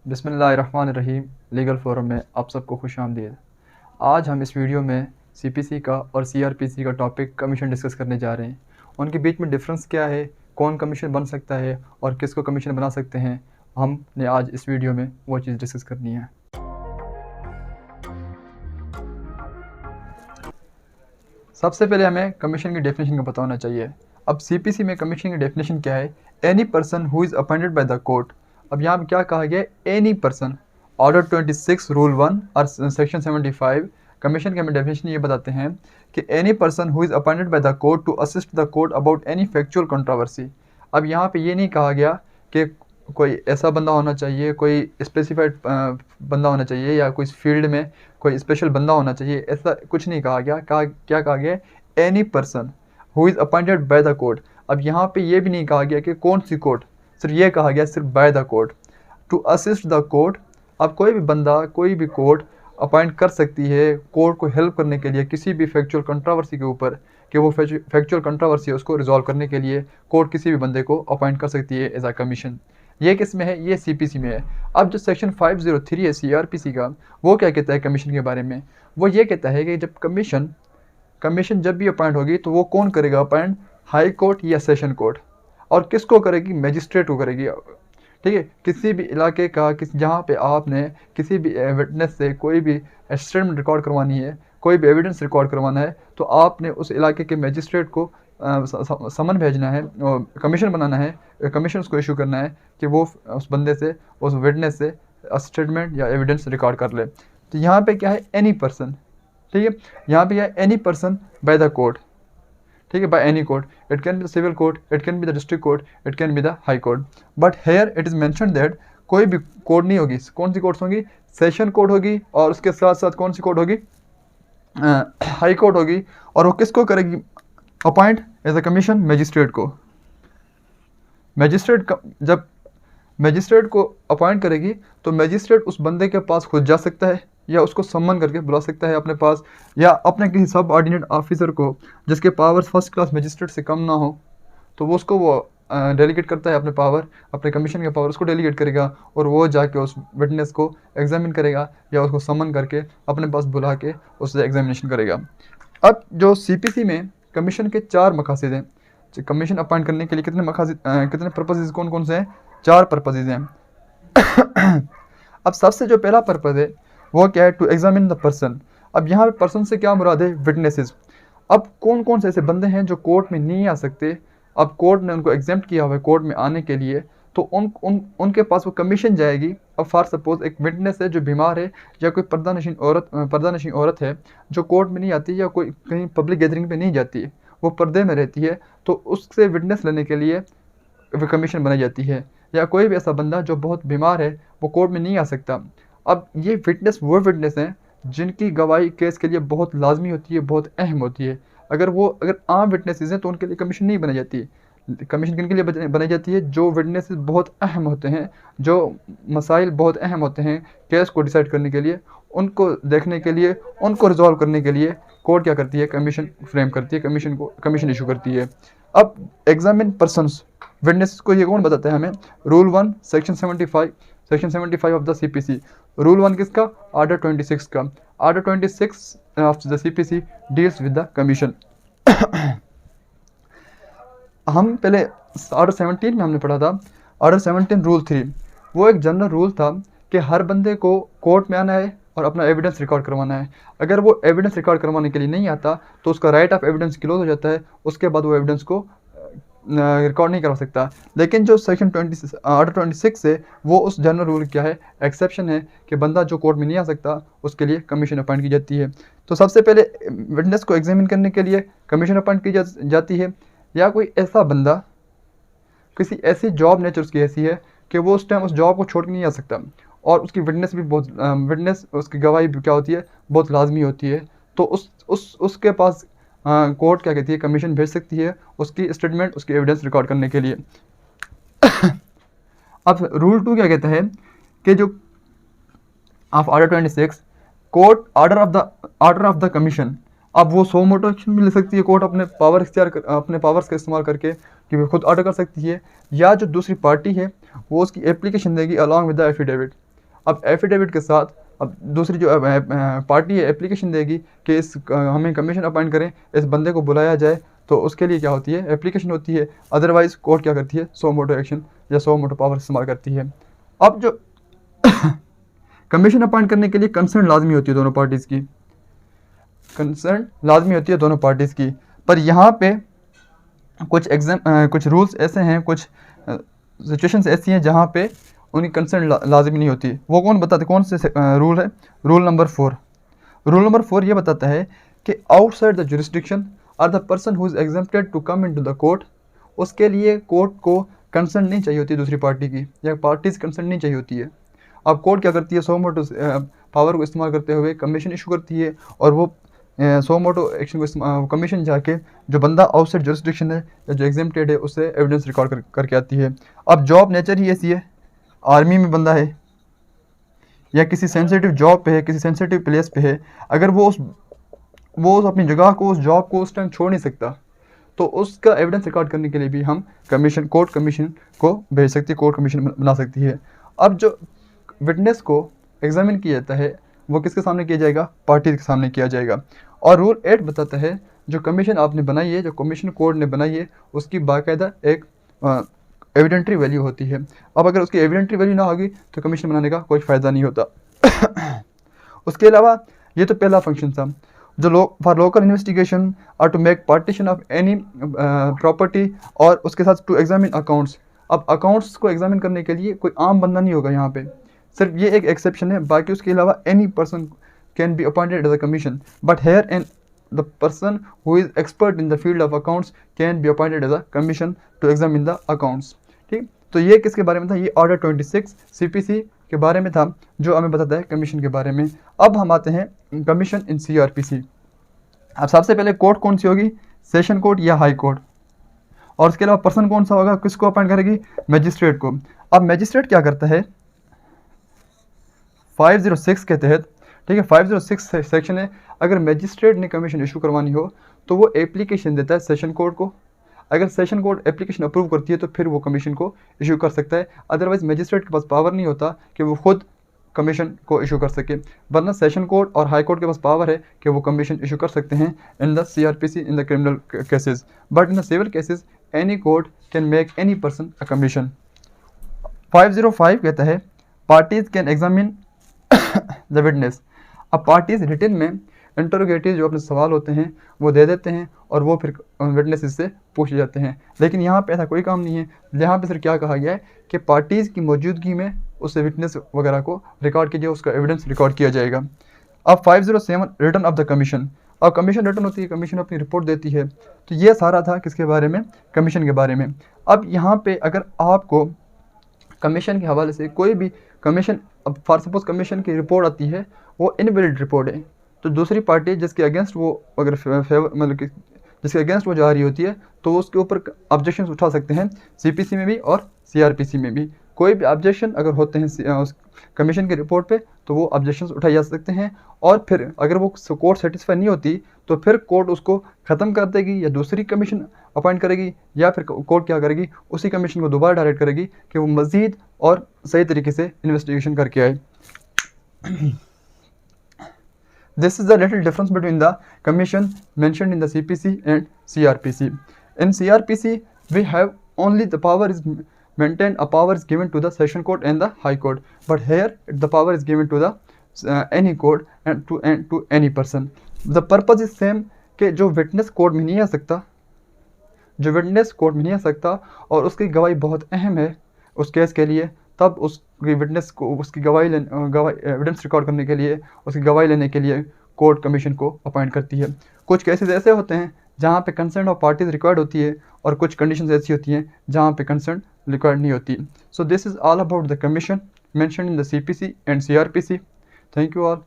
बिस्मिल्लाहिर्रहमानिर्रहीम। Legal forum में आप सबको खुश आमदीद। आज हम इस वीडियो में सीपीसी का और सीआरपीसी का टॉपिक कमीशन डिस्कस करने जा रहे हैं। उनके बीच में डिफरेंस क्या है, कौन कमीशन बन सकता है और किसको कमीशन बना सकते हैं, हमने आज इस वीडियो में वो चीज़ डिस्कस करनी है। सबसे पहले हमें कमीशन की डेफिनेशन का पता होना चाहिए। अब सीपीसी में कमीशन की डेफिनेशन क्या है? Any person who is appointed by the court. अब यहाँ पे क्या कहा गया है? Any person. ऑर्डर 26 रूल 1 और सेक्शन 75 कमीशन के हमें डेफिनेशन ये बताते हैं कि any person who is appointed by the court to assist the court about any factual controversy. अब यहाँ पे ये नहीं कहा गया कि कोई ऐसा बंदा होना चाहिए, कोई स्पेसिफाइड बंदा होना चाहिए या कोई फील्ड में कोई स्पेशल बंदा होना चाहिए, ऐसा कुछ नहीं कहा गया। क्या कहा गया? Any person who is appointed by the court. अब यहाँ पे ये भी नहीं कहा गया कि कौन सी कोर्ट, सिर्फ ये कहा गया सिर्फ by the court to assist the court. अब कोई भी बंदा, कोई भी कोर्ट अपॉइंट कर सकती है कोर्ट को हेल्प करने के लिए किसी भी फैक्चुअल कंट्रोवर्सी के ऊपर, कि वो फैक्चुअल कंट्रोवर्सी है उसको रिजॉल्व करने के लिए कोर्ट किसी भी बंदे को अपॉइंट कर सकती है एज अ कमीशन। ये किस में है? ये सीपीसी में है। अब जो सेक्शन 503 है सीआरपीसी का, वो क्या कहता है कमीशन के बारे में? वो ये कहता है कि जब कमीशन जब भी अपॉइंट होगी तो वो कौन करेगा अपॉइंट? हाई कोर्ट या सेशन कोर्ट। और किसको करेगी? मैजिस्ट्रेट को करेगी। ठीक है, किसी भी इलाके का जहाँ पे आपने किसी भी विटनेस से कोई भी स्टेटमेंट रिकॉर्ड करवानी है, कोई भी एविडेंस रिकॉर्ड करवाना है, तो आपने उस इलाके के मैजिस्ट्रेट को समन भेजना है, कमीशन बनाना है, कमीशन उसको इशू करना है कि वो उस बंदे से, उस विटनेस से स्टेटमेंट या एविडेंस रिकॉर्ड कर ले। तो यहाँ पे क्या है? Any person. ठीक है, यहाँ पे क्या है? Any person by the court. ठीक है, by any court. It can be the civil court, it can be the district court, it can be the high court. But here it is mentioned that कोई भी court नहीं होगी। कौन सी courts होंगी? Session court होगी, और उसके साथ साथ कौन सी कोर्ट होगी? हाई कोर्ट होगी। और वो किसको करेगी appoint as a commission? Magistrate को। जब मैजिस्ट्रेट को अपॉइंट करेगी तो मैजिस्ट्रेट उस बंदे के पास खुद जा सकता है या उसको सम्मन करके बुला सकता है अपने पास, या अपने किसी सब ऑर्डिनेट ऑफिसर को जिसके पावर्स फर्स्ट क्लास मैजिस्ट्रेट से कम ना हो, तो वो उसको डेलीगेट करता है अपने पावर, अपने कमीशन के पावर उसको डेलीगेट करेगा, और वो जाके उस विटनेस को एग्जामिन करेगा या उसको सम्मन करके अपने पास बुला के उससे एग्जामिनेशन करेगा। अब जो सीपीसी में कमीशन के 4 मकासद हैं। कमीशन अपॉइंट करने के लिए कितने पर्पसेस कौन कौन से हैं? 4 पर्पसेस हैं। अब सबसे जो पहला पर्पज़ है वो क्या है? To examine the person. अब यहाँ पे पर्सन से क्या मुराद है? विटनेसेस। अब कौन कौन से ऐसे बंदे हैं जो कोर्ट में नहीं आ सकते? अब कोर्ट ने उनको एग्जेम्प्ट किया हुआ है कोर्ट में आने के लिए, तो उनके पास वो कमीशन जाएगी। अब फॉर सपोज एक विटनेस है जो बीमार है, या कोई पर्दानशीन औरत है जो कोर्ट में नहीं आती या कोई कहीं पब्लिक गैदरिंग पे नहीं जाती, वो पर्दे में रहती है, तो उससे विटनेस लेने के लिए कमीशन बनाई जाती है। या कोई भी ऐसा बंदा जो बहुत बीमार है, वो कोर्ट में नहीं आ सकता। अब ये विटनेस वो विटनेस हैं जिनकी गवाही केस के लिए बहुत लाजमी होती है, बहुत अहम होती है। अगर आम विटनेसेस हैं तो उनके लिए कमीशन नहीं बनाई जाती। कमीशन किन के लिए बनाई जाती है? जो विटनेसेस बहुत अहम होते हैं, जो मसाइल बहुत अहम होते हैं केस को डिसाइड करने के लिए, उनको देखने के लिए, उनको रिजॉल्व करने के लिए कोर्ट क्या करती है? कमीशन फ्रेम करती है, कमीशन इशू करती है। अब एग्जामिन पर्सन्स, विटनेस को ये कौन बताता है हमें? Rule 1 section 75 of the CPC. Rule 1 किसका? ऑर्डर 26 का। Order 26 of the CPC deals with the commission. हम पहले ऑर्डर 17 में हमने पढ़ा था, ऑर्डर 17 रूल 3, वो एक जनरल रूल था कि हर बंदे को कोर्ट में आना है और अपना एविडेंस रिकॉर्ड करवाना है। अगर वो एविडेंस रिकॉर्ड करवाने के लिए नहीं आता तो उसका राइट ऑफ एविडेंस क्लोज हो जाता है, उसके बाद वो एविडेंस को रिकॉर्ड नहीं करवा सकता। लेकिन जो सेक्शन ऑर्डर 26 है, वो उस जनरल रूल क्या है? एक्सेप्शन है कि बंदा जो कोर्ट में नहीं आ सकता उसके लिए कमीशन अपॉइंट की जाती है। तो सबसे पहले विटनेस को एग्जामिन करने के लिए कमीशन अपॉइंट की जाती है। या कोई ऐसा बंदा, किसी ऐसी जॉब नेचर उसकी ऐसी है कि वो उस टाइम उस जॉब को छोड़ के नहीं आ सकता, और उसकी विटनेस भी बहुत उसकी गवाही भी क्या होती है? बहुत लाजमी होती है। तो उसके पास कोर्ट क्या कहती है? कमीशन भेज सकती है उसकी स्टेटमेंट, उसकी एविडेंस रिकॉर्ड करने के लिए। अब रूल 2 क्या कहता है कि जो of order 26 court order of the commission, अब वो सो मोटो एक्शन भी ले सकती है कोर्ट अपने पावर्स का इस्तेमाल करके, कि वो खुद ऑर्डर कर सकती है, या जो दूसरी पार्टी है वो उसकी एप्लीकेशन देगी अलॉन्ग विद द एफिडेविट। अब एफिडेविट के साथ अब दूसरी जो पार्टी है एप्लीकेशन देगी कि इस हमें कमीशन अपॉइंट करें, इस बंदे को बुलाया जाए, तो उसके लिए क्या होती है, एप्लीकेशन होती है। अदरवाइज कोर्ट क्या करती है, सो मोटो एक्शन या सो मोटो पावर इस्तेमाल करती है। अब जो कमीशन अपॉइंट करने के लिए कंसर्न लाजमी होती है दोनों पार्टीज़ की, कंसर्न लाजमी होती है दोनों पार्टीज़ की। पर यहाँ पे कुछ रूल्स ऐसे हैं, कुछ सिचुएशंस ऐसी हैं जहाँ पे उनकी कंसर्न लाजमी नहीं होती। वो कौन बताते, कौन से रूल है? Rule number 4। रूल नंबर 4 ये बताता है कि outside the jurisdiction or the person who is exempted to come into the court, उसके लिए कोर्ट को कंसर्न नहीं चाहिए होती दूसरी पार्टी की, या पार्टीज कंसर्न नहीं चाहिए होती है। अब कोर्ट क्या करती है, सो मोटो पावर को इस्तेमाल करते हुए कमीशन इशू करती है, और वो सो मोटो एक्शन को कमीशन जाके जो बंदा आउटसाइड जुरिस्डिक्शन है या जो एग्जेम्प्टेड है उससे एविडेंस रिकॉर्ड करके आती है। अब जॉब नेचर ही ऐसी है, आर्मी में बंदा है या किसी सेंसिटिव जॉब पे है, किसी सेंसिटिव प्लेस पे है, अगर वो अपनी जगह को, उस जॉब को उस टाइम छोड़ नहीं सकता, तो उसका एविडेंस रिकॉर्ड करने के लिए भी हम कोर्ट कमीशन को भेज सकती है, कोर्ट कमीशन बना सकती है। अब जो विटनेस को एग्जामिन किया जाता है वो किसके सामने किया जाएगा, पार्टी के सामने किया जाएगा। और रूल 8 बताता है जो कमीशन आपने बनाई है, जो कमीशन कोर्ट ने बनाई है, उसकी बाकायदा एक एविडेंट्री वैल्यू होती है। अब अगर उसकी एविडेंट्री वैल्यू ना होगी तो कमीशन बनाने का कोई फ़ायदा नहीं होता। उसके अलावा ये तो पहला फंक्शन था, जो फॉर लोकल इन्वेस्टिगेशन और to make partition of any property, और उसके साथ टू एग्जामिन अकाउंट्स। अब अकाउंट्स को एग्जामिन करने के लिए कोई आम बंदा नहीं होगा यहाँ पे, सिर्फ ये एक एक्सेप्शन है, बाकी उसके अलावा any person can be appointed as a commission, but here and the person who is expert in the field of accounts can be appointed as a commission to examine the accounts। ठीक, तो ये किसके बारे में था, ये order 26 CPC के बारे में था, जो हमें बताता है कमीशन के बारे में। अब हम आते हैं कमीशन इन CRPC। अब सबसे पहले कोर्ट कौन सी होगी, सेशन कोर्ट या हाई कोर्ट, और उसके अलावा पर्सन कौन सा होगा, किसको अपॉइंट करेगी, मैजिस्ट्रेट को। अब मैजिस्ट्रेट क्या करता है, 506 के तहत, ठीक है, 506 सेक्शन है, अगर मैजिस्ट्रेट ने कमीशन इशू करवानी हो तो वो एप्लीकेशन देता है सेशन कोर्ट को। अगर सेशन कोर्ट एप्लीकेशन अप्रूव करती है तो फिर वो कमीशन को इशू कर सकता है, अदरवाइज मैजिस्ट्रेट के पास पावर नहीं होता कि वो खुद कमीशन को इशू कर सके, वरना सेशन कोर्ट और हाई कोर्ट के पास पावर है कि वो कमीशन इशू कर सकते हैं in the CRPC in the criminal cases, but in the civil cases any court can make any person a commission. 505 कहता है parties can examine the witness. अब पार्टीज रिटन में इंटरोगेटिव जो अपने सवाल होते हैं वो दे देते हैं और वो फिर विटनेस से पूछे जाते हैं, लेकिन यहाँ पे ऐसा कोई काम नहीं है। यहाँ पे सिर्फ क्या कहा गया है कि पार्टीज़ की मौजूदगी में उससे विटनेस वगैरह को रिकॉर्ड कीजिए, उसका एविडेंस रिकॉर्ड किया जाएगा। अब 507 रिटर्न ऑफ द कमीशन। अब कमीशन रिटर्न होती है, कमीशन अपनी रिपोर्ट देती है। तो ये सारा था किसके बारे में, कमीशन के बारे में। अब यहाँ पे अगर आपको कमीशन के हवाले से कोई भी कमीशन, अब फॉर सपोज कमीशन की रिपोर्ट आती है वो इनवैलिड रिपोर्ट है, तो दूसरी पार्टी जिसके अगेंस्ट वो अगर मतलब कि जिसके अगेंस्ट वो जा रही होती है तो उसके ऊपर ऑब्जेक्शन उठा सकते हैं CPC में भी और CRPC में भी। कोई भी ऑब्जेक्शन अगर होते हैं उस कमीशन की रिपोर्ट पे तो वो ऑब्जेक्शन उठाए जा सकते हैं, और फिर अगर वो कोर्ट सेटिस्फाई नहीं होती तो फिर कोर्ट उसको ख़त्म कर देगी या दूसरी कमीशन अपॉइंट करेगी, या फिर कोर्ट क्या करेगी, उसी कमीशन को दोबारा डायरेक्ट करेगी कि वो मज़ीद और सही तरीके से इन्वेस्टिगेशन करके आए। This is the little difference between the commission mentioned in the CPC and CRPC. In CRPC, we have only the power is maintained, a power is given to the session court and the high court. But here, the power is given to the any court and to any person. The purpose is same कि जो witness court में नहीं आ सकता, जो witness court में नहीं आ सकता और उसकी गवाही बहुत अहम है उस केस के लिए, तब उसकी विटनेस को उसकी गवाही एविडेंस रिकॉर्ड करने के लिए, उसकी गवाही लेने के लिए कोर्ट कमीशन को अपॉइंट करती है। कुछ केसेस ऐसे होते हैं जहाँ पे कंसर्न ऑफ पार्टीज रिक्वायर्ड होती है और कुछ कंडीशंस ऐसी होती हैं जहाँ पे कंसर्न रिक्वायर्ड नहीं होती। So this is all about the commission mentioned in the CPC and CRPC। Thank you all.